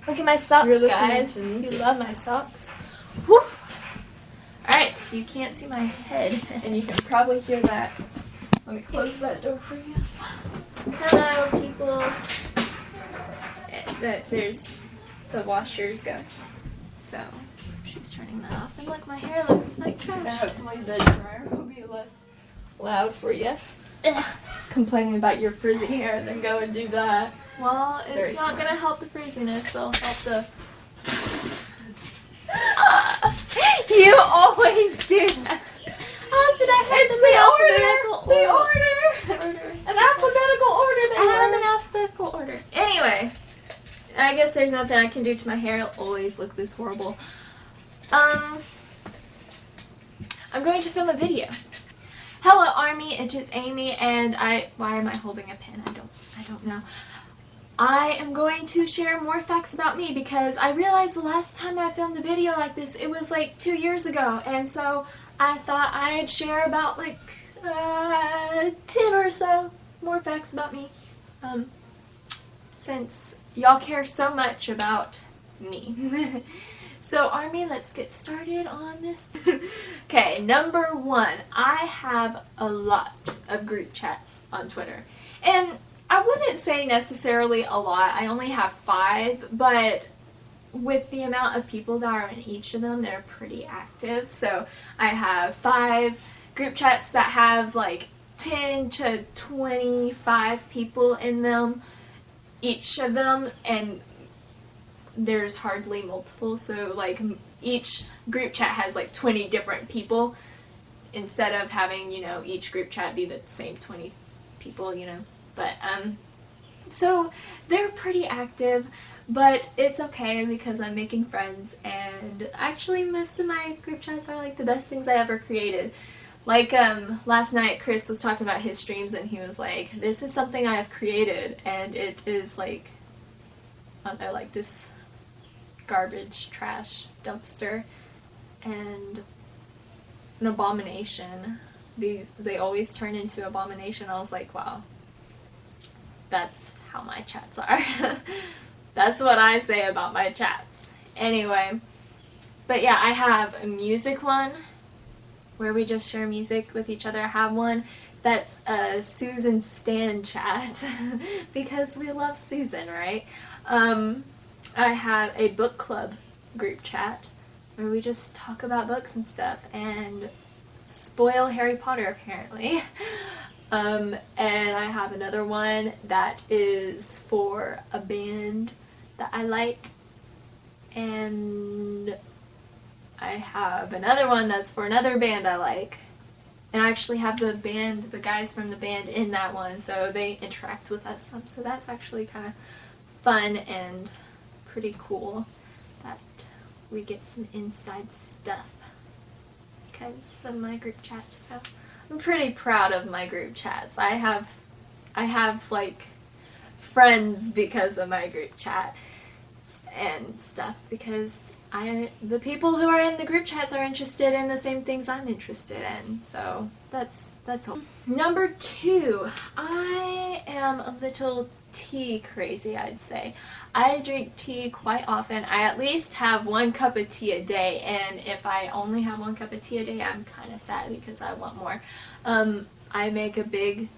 Look at my socks, You're listening guys. to music. You love my socks. Whew. Alright, so you can't see my head. And you can probably hear that. Let me close that door for you. Hello, people. There's the washers go. So, she's turning that off. And look, my hair looks like trash. Hopefully the dryer will be less loud for you. Ugh. Complaining about your frizzy hair, then go and do that. Well, it's Very not smart. going to help the frizziness. It'll help the... You always do that. Allison, I heard The order! An alphabetical order I have an alphabetical order. Anyway, I guess there's nothing I can do to my hair. It'll always look this horrible. I'm going to film a video. Hello, Army. It is Amy, and why am I holding a pen? I don't know. I am going to share more facts about me because I realized the last time I filmed a video like this, it was like 2 years ago, and so I thought I'd share about like 10 or so more facts about me, since y'all care so much about me. So, Army, let's get started on this. Okay, number 1, I have a lot of group chats on Twitter, and I wouldn't say necessarily a lot. I only have 5, but with the amount of people that are in each of them, they're pretty active. So I have 5 group chats that have like 10 to 25 people in them, each of them, and there's hardly multiple. So like each group chat has like 20 different people instead of having, you know, each group chat be the same 20 people, you know. But, so they're pretty active, but it's okay because I'm making friends, and actually most of my group chats are like the best things I ever created. Like, last night Chris was talking about his streams, and he was like, this is something I have created, and it is like, I don't know, like this garbage, trash, dumpster, and an abomination. They always turn into abomination. I was like, wow. That's how my chats are. That's what I say about my chats. Anyway, but yeah, I have a music one where we just share music with each other. I have one that's a Susan Stan chat because we love Susan, right? I have a book club group chat where we just talk about books and stuff and spoil Harry Potter, apparently. And I have another one that is for a band that I like, and I have another one that's for another band I like, and I actually have the guys from the band in that one, so they interact with us some, so that's actually kind of fun and pretty cool that we get some inside stuff because of my group chat, so I'm pretty proud of my group chats. I have like friends because of my group chat and stuff, because the people who are in the group chats are interested in the same things I'm interested in. So that's all. Number 2, I am a little tea crazy, I'd say. I drink tea quite often. I at least have 1 cup of tea a day, and if I only have 1 cup of tea a day, I'm kind of sad because I want more. I make a big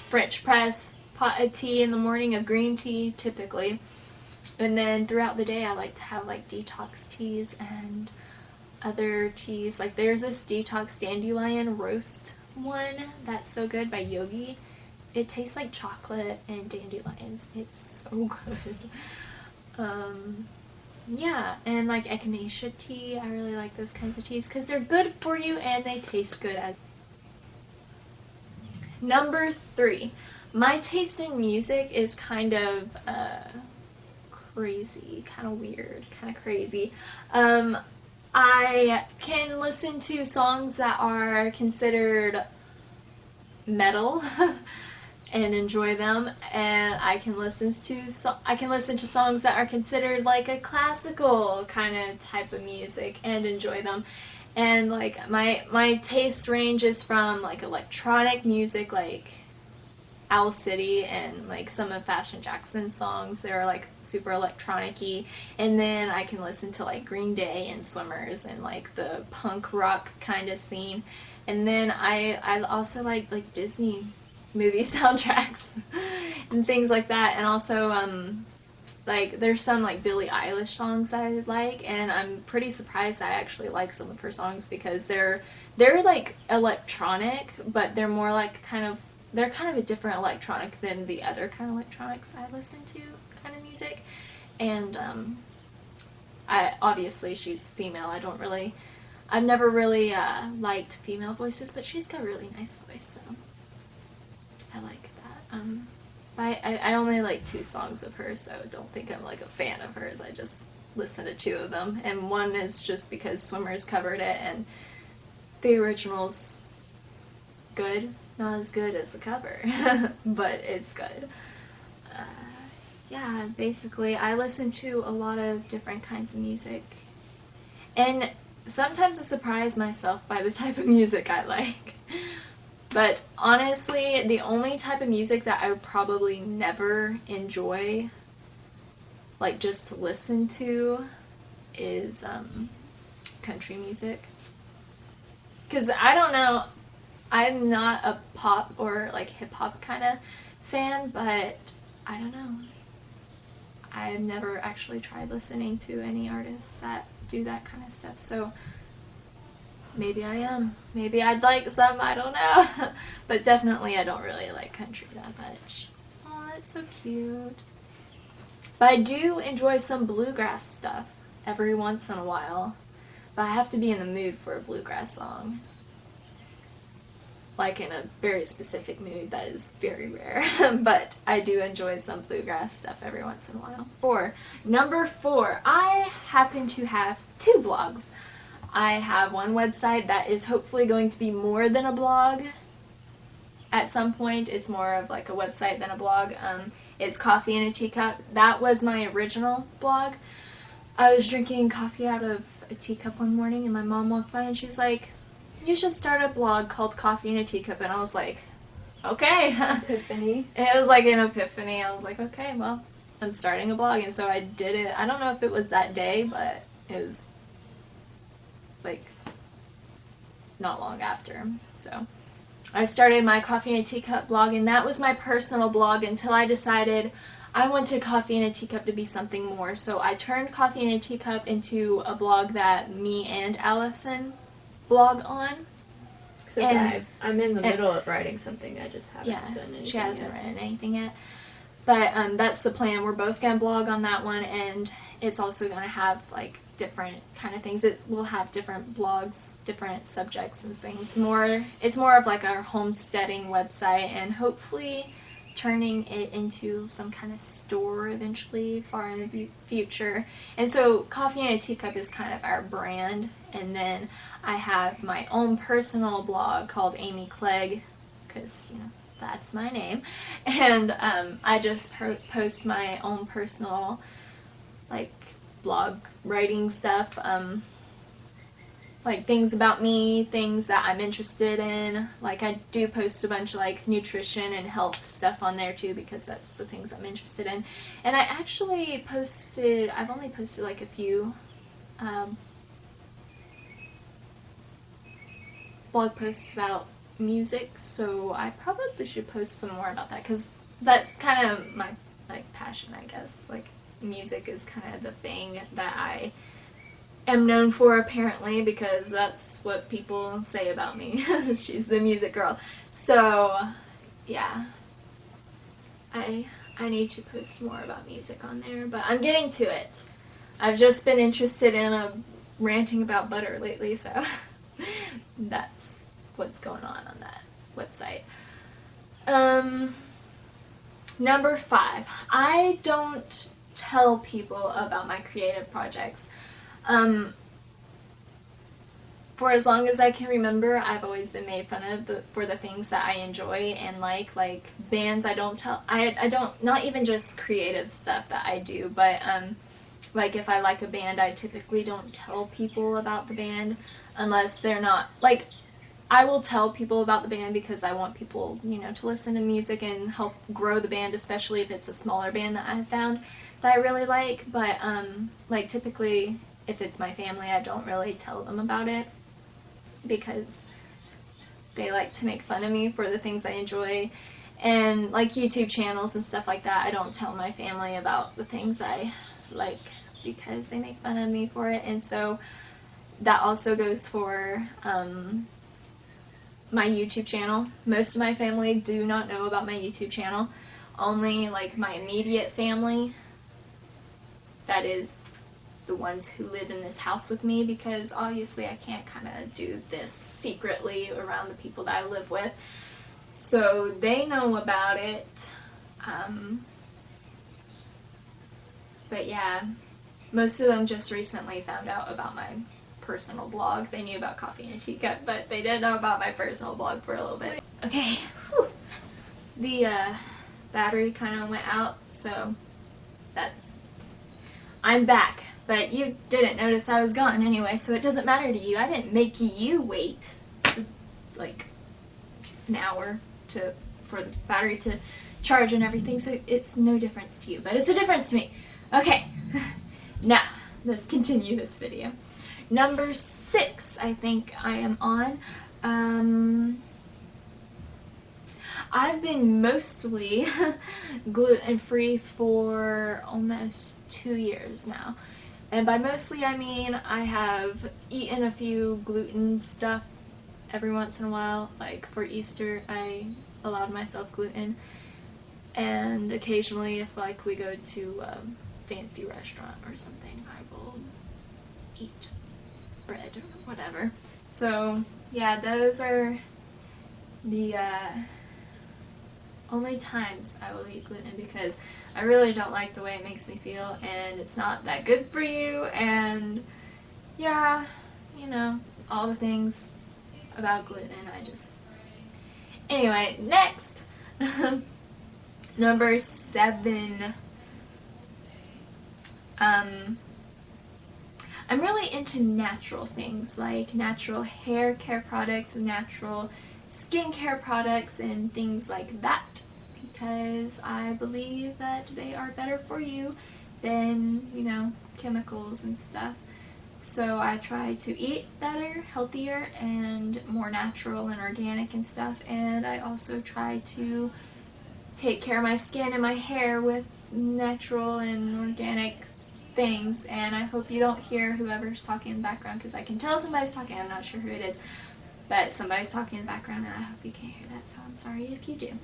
French press pot of tea in the morning, of green tea typically, and then throughout the day I like to have like detox teas and other teas. Like there's this detox dandelion roast one that's so good by Yogi. It tastes like chocolate and dandelions. It's so good. Yeah, and like echinacea tea, I really like those kinds of teas because they're good for you and they taste good as. Number 3, my taste in music is kind of crazy, kind of weird, kind of crazy. I can listen to songs that are considered metal and enjoy them, and I can listen to songs that are considered like a classical kind of type of music and enjoy them. And like my taste ranges from like electronic music, like Owl City and like some of Fashion Jackson's songs. They're like super electronic-y. And then I can listen to like Green Day and Swimmers and like the punk rock kind of scene. And then I also like Disney movie soundtracks and things like that. And also like there's some like Billie Eilish songs I like, and I'm pretty surprised I actually like some of her songs because they're like electronic, but they're more like they're kind of a different electronic than the other kind of electronics I listen to kind of music. And I obviously she's female. I've never really liked female voices, but she's got a really nice voice, so I like that. I only like 2 songs of hers, so don't think I'm like a fan of hers. I just listen to 2 of them, and one is just because Swimmers covered it, and the original's good, not as good as the cover, but it's good. Yeah, basically, I listen to a lot of different kinds of music, and sometimes I surprise myself by the type of music I like. But honestly, the only type of music that I would probably never enjoy, like just to listen to, is country music. Because I don't know, I'm not a pop or like hip hop kind of fan, but I don't know. I've never actually tried listening to any artists that do that kind of stuff, so maybe I am. Maybe I'd like some, I don't know. But definitely I don't really like country that much. Aw, that's so cute. But I do enjoy some bluegrass stuff every once in a while. But I have to be in the mood for a bluegrass song. Like in a very specific mood that is very rare. But I do enjoy some bluegrass stuff every once in a while. Number 4, I happen to have 2 blogs. I have one website that is hopefully going to be more than a blog at some point. It's more of like a website than a blog. It's Coffee in a Teacup. That was my original blog. I was drinking coffee out of a teacup one morning, and my mom walked by and she was like, "You should start a blog called Coffee in a Teacup." And I was like, okay. Epiphany. It was like an epiphany. I was like, okay, well, I'm starting a blog. And so I did it. I don't know if it was that day, but it was like not long after. So I started my Coffee in a Teacup blog, and that was my personal blog until I decided I wanted Coffee in a Teacup to be something more. So I turned Coffee in a Teacup into a blog that me and Allison blog on. Except I'm in the middle of writing something. I just haven't done anything. She hasn't written anything yet. But that's the plan. We're both going to blog on that one, and it's also going to have like different kind of things. It will have different blogs, different subjects and things. It's more of like our homesteading website, and hopefully turning it into some kind of store eventually far in the future. And so Coffee in a Teacup is kind of our brand. And then I have my own personal blog called Allison Clegg, because, you know, that's my name. And I just post my own personal, like, blog writing stuff, like things about me, things that I'm interested in. Like I do post a bunch of like nutrition and health stuff on there too, because that's the things I'm interested in. And I actually I've only posted like a few blog posts about music, so I probably should post some more about that, because that's kind of my like passion, I guess. Like music is kind of the thing that I am known for, apparently, because that's what people say about me. She's the music girl. So yeah, I need to post more about music on there, but I'm getting to it. I've just been interested in ranting about butter lately, so that's what's going on that website. Number 5, I don't tell people about my creative projects. For as long as I can remember, I've always been made fun of for the things that I enjoy and like bands. I don't, not even just creative stuff that I do, but like if I like a band, I typically don't tell people about the band unless they're not, like, I will tell people about the band because I want people, you know, to listen to music and help grow the band, especially if it's a smaller band that I have found that I really like. But, like, typically, if it's my family, I don't really tell them about it because they like to make fun of me for the things I enjoy. And, like, YouTube channels and stuff like that, I don't tell my family about the things I like because they make fun of me for it. And so that also goes for my YouTube channel. Most of my family do not know about my YouTube channel. Only like my immediate family, that is the ones who live in this house with me, because obviously I can't kind of do this secretly around the people that I live with. So they know about it. But yeah, most of them just recently found out about my personal blog. They knew about Coffee and a Teacup, but they didn't know about my personal blog for a little bit. Okay, whew. The battery kind of went out, so I'm back. But you didn't notice I was gone anyway, so it doesn't matter to you. I didn't make you wait like an hour for the battery to charge and everything, so it's no difference to you, but it's a difference to me. Okay, now let's continue this video. Number 6, I think I am on. I've been mostly gluten-free for almost 2 years now. And by mostly, I mean I have eaten a few gluten stuff every once in a while. Like for Easter, I allowed myself gluten. And occasionally, if like we go to a fancy restaurant or something, I will eat bread or whatever. So yeah, those are the only times I will eat gluten, because I really don't like the way it makes me feel, and it's not that good for you, and yeah, you know, all the things about gluten, Anyway, next! Number 7. I'm really into natural things, like natural hair care products, natural skincare products, and things like that, because I believe that they are better for you than, you know, chemicals and stuff. So I try to eat better, healthier, and more natural and organic and stuff, and I also try to take care of my skin and my hair with natural and organic things. And I hope you don't hear whoever's talking in the background, because I can tell somebody's talking. I'm not sure who it is, but somebody's talking in the background, and I hope you can't hear that, so I'm sorry if you do.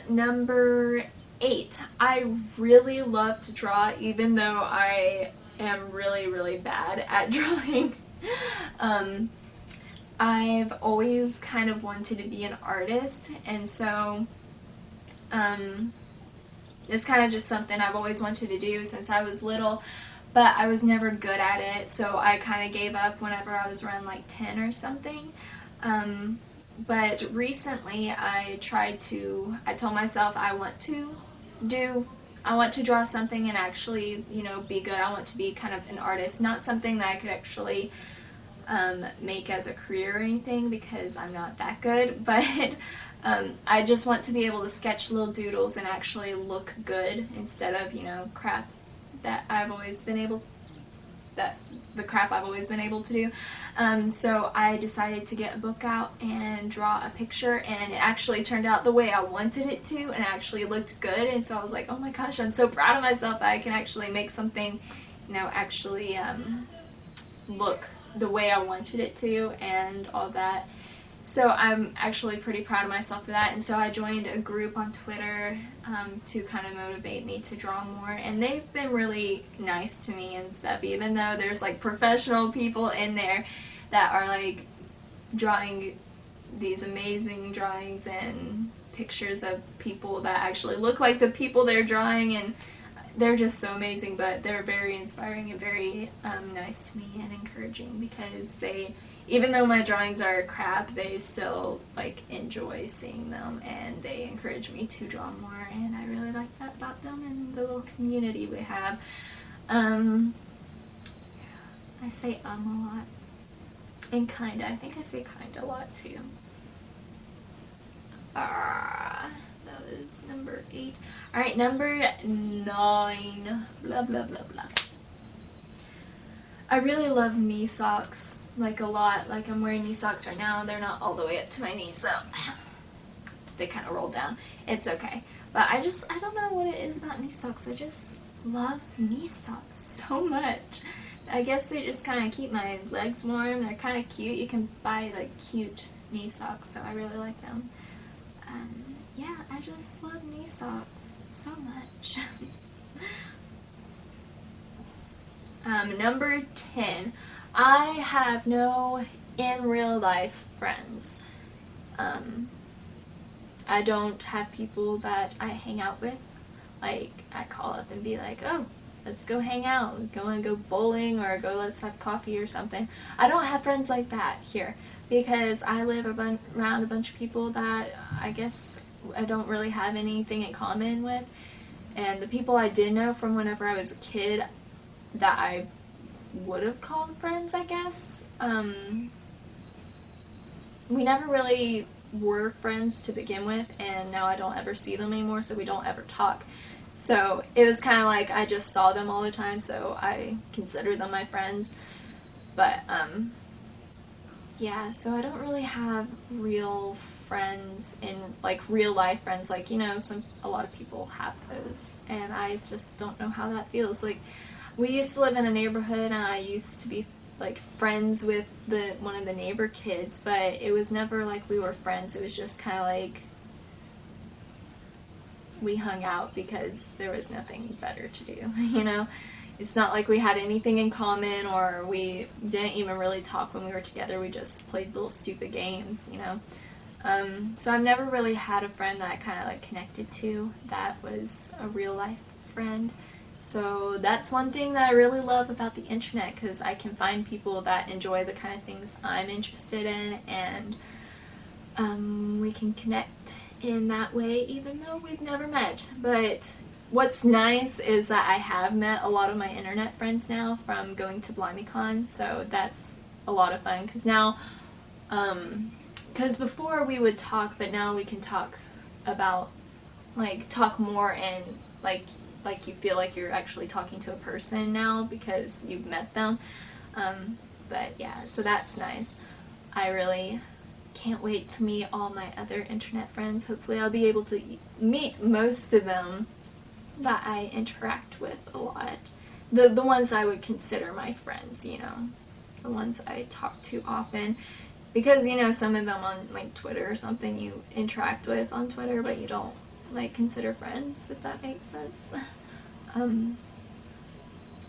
Number 8. I really love to draw, even though I am really, really bad at drawing. I've always kind of wanted to be an artist, and so it's kind of just something I've always wanted to do since I was little, but I was never good at it, so I kind of gave up whenever I was around like 10 or something. But recently I told myself I want to draw something and actually, you know, be good. I want to be kind of an artist, not something that I could actually make as a career or anything, because I'm not that good, but I just want to be able to sketch little doodles and actually look good instead of, you know, the crap I've always been able to do. So I decided to get a book out and draw a picture, and it actually turned out the way I wanted it to, and it actually looked good, and so I was like, oh my gosh, I'm so proud of myself that I can actually make something, you know, actually look the way I wanted it to and all that. So I'm actually pretty proud of myself for that, and so I joined a group on Twitter to kind of motivate me to draw more, and they've been really nice to me and stuff, even though there's like professional people in there that are like drawing these amazing drawings and pictures of people that actually look like the people they're drawing, and they're just so amazing. But they're very inspiring and very nice to me and encouraging, because even though my drawings are crap, they still like enjoy seeing them, and they encourage me to draw more, and I really like that about them and the little community we have. I say a lot. And kinda. I think I say kinda a lot too. That was number 8. Alright, number 9. Blah, blah, blah, blah. I really love knee socks, like a lot. Like I'm wearing knee socks right now. They're not all the way up to my knees, so they kind of roll down. It's okay. But I don't know what it is about knee socks. I just love knee socks so much. I guess they just kind of keep my legs warm. They're kind of cute. You can buy like cute knee socks, so I really like them. Yeah, I just love knee socks so much. Number 10. I have no in real life friends. I don't have people that I hang out with. Like, I call up and be like, oh, let's go hang out, go and go bowling, or go let's have coffee or something. I don't have friends like that here because I live around a bunch of people that I guess I don't really have anything in common with. And the people I did know from whenever I was a kid that I would have called friends, I guess, we never really were friends to begin with, and now I don't ever see them anymore, so we don't ever talk. So it was kind of like I just saw them all the time, so I consider them my friends. But yeah, so I don't really have real friends in like real life friends, like, you know, a lot of people have those, and I just don't know how that feels. Like, we used to live in a neighborhood, and I used to be like friends with one of the neighbor kids, but it was never like we were friends. It was just kind of like we hung out because there was nothing better to do, you know? It's not like we had anything in common, or we didn't even really talk when we were together. We just played little stupid games, you know? So I've never really had a friend that I kind of like connected to that was a real life friend. So that's one thing that I really love about the internet, because I can find people that enjoy the kind of things I'm interested in, and we can connect in that way even though we've never met. But what's nice is that I have met a lot of my internet friends now from going to BlimeyCon, so that's a lot of fun, because now, because before we would talk, but now we can talk about, like, talk more, and like you feel like you're actually talking to a person now because you've met them. But yeah, so that's nice. I really can't wait to meet all my other internet friends. Hopefully I'll be able to meet most of them that I interact with a lot. The ones I would consider my friends, you know. The ones I talk to often. Because, you know, some of them on, like, Twitter or something you interact with on Twitter, but you don't, like, consider friends, if that makes sense.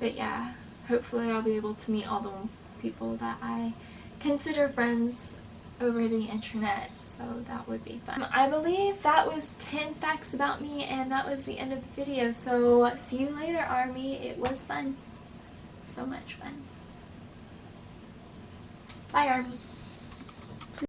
But yeah, hopefully I'll be able to meet all the people that I consider friends over the internet, so that would be fun. I believe that was 10 facts about me, and that was the end of the video, so see you later, Army. It was fun. So much fun. Bye, Army.